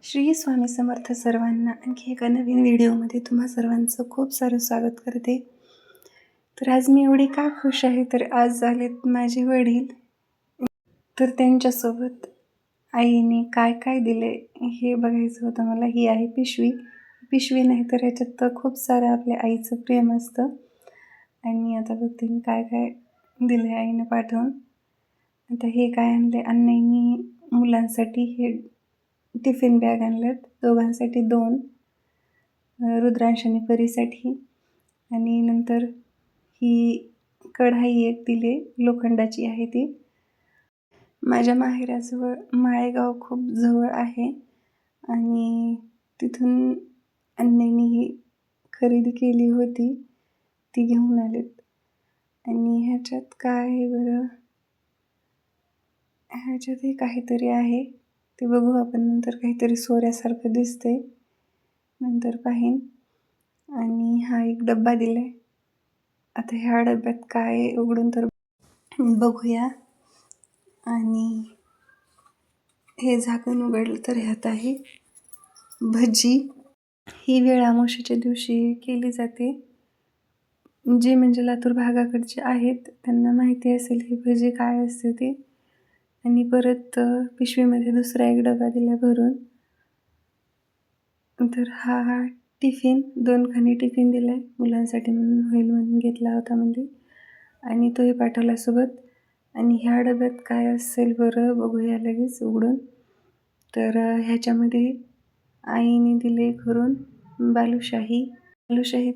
श्री स्वामी समर्थ सर्वांना आणखी एका नवीन व्हिडिओमध्ये तुम्हा सर्वांचं खूप सारं स्वागत करते. तर आज मी एवढी का खुश आहे, तर आज आलेत माझे वडील. तर त्यांच्यासोबत आईने काय काय दिले हे बघायचं होतं मला. ही आहे पिशवी नाही तर ह्याच्यात तर खूप सारं आपल्या आईचं प्रेम असतं. आणि आता बघते मी काय काय दिले आईने पाठवून. आता हे काय आणले, अण्णांनी मुलांसाठी हे टिफिन बॅग आणल्यात, दोघांसाठी 2, रुद्रांश आणि परीसाठी. आणि नंतर ही कढाई एक दिली, लोखंडाची आहे ती. माझ्या माहेराजवळ माळेगाव खूप जवळ आहे आणि तिथून अण्णांनी ही खरेदी केली होती, ती घेऊन आलेत. आणि ह्याच्यात काय आहे बरं, ह्याच्यातही काहीतरी आहे, ते बघू आपण नंतर. काहीतरी सोऱ्यासारखं दिसतंय, नंतर पाहीन. आणि हा एक डब्बा दिलाय. आता ह्या डब्यात काय उघडून तर बघूया. आणि हे झाकण उघडलं तर ह्यात आहे भजी. ही वेळ अमावस्येच्या दिवशी केली जाते. जे म्हणजे लातूर भागाकडचे आहेत त्यांना माहिती असेल ही भजी काय असते ते. आणि परत पिशवीमध्ये दुसरा एक डबा दिला भरून. तर हा टिफिन 2 खाणी टिफिन दिलाय मुलांसाठी म्हणून, होईल म्हणून घेतला होता म्हणजे, आणि तोही पाठवला सोबत. आणि ह्या डब्यात काय असेल बरं, बघूया लगेच उघडून. तर ह्याच्यामध्ये आईने दिले घरून बालुशाही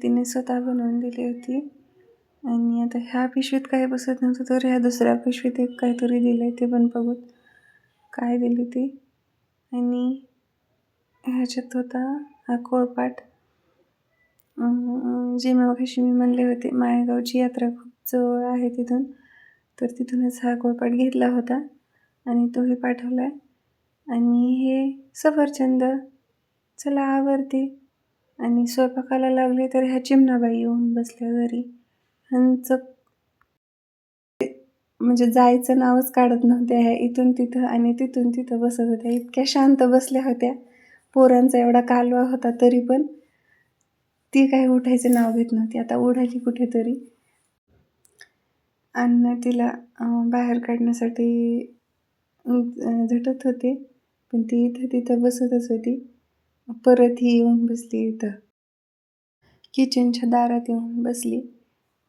तिने स्वतः बनवून दिली होती. आणि आता ह्या पिशवीत काय बसत नव्हतं, तर ह्या दुसऱ्या पिशवीत एक काहीतरी दिलंय, ते पण बघूत काय दिले ते. आणि ह्याच्यात होता हा कोळपाट. जे मगाशी मी म्हणले होते, माळेगावची यात्रा खूप जवळ आहे तिथून, तर तिथूनच हा कोळपाट घेतला होता आणि तोही पाठवला. आणि हे सफरचंद. चला आवरते. आणि स्वयंपाकाला लागले तर ह्या चिमणाबाई येऊन बसल्या घरी. ह्यांचं म्हणजे जायचं नावच काढत नव्हत्या. ह्या इथून तिथं आणि तिथून तिथं बसत होत्या. इतक्या शांत बसल्या होत्या. पोरांचा एवढा कालवा होता तरी पण ती काही उठायचं नाव घेत नव्हती. आता उडाली कुठेतरी. अण्णा तिला बाहेर काढण्यासाठी झटत होते, पण ती इथं तिथं बसतच होती. परत ही येऊन बसली इथं किचनच्या दारात येऊन बसली.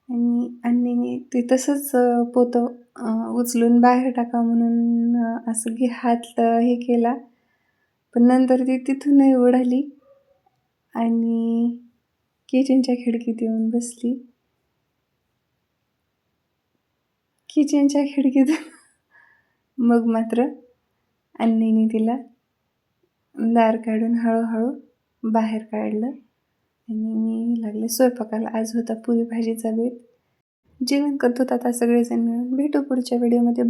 आणि अण्णीने ते तसंच पोतं उचलून बाहेर टाका म्हणून असं हात हे केला, पण नंतर ती तिथूनही उडाली आणि किचनच्या खिडकीत येऊन बसली. किचनच्या खिडकीत मग मात्र अण्णीने तिला दार काढून हळूहळू बाहेर काढलं. आणि मी लागले स्वयंपाकाला. आज होता पुरी भाजीचा बेत. जेवण करत होता आता सगळेजण मिळून. भेटू पुढच्या व्हिडिओमध्ये.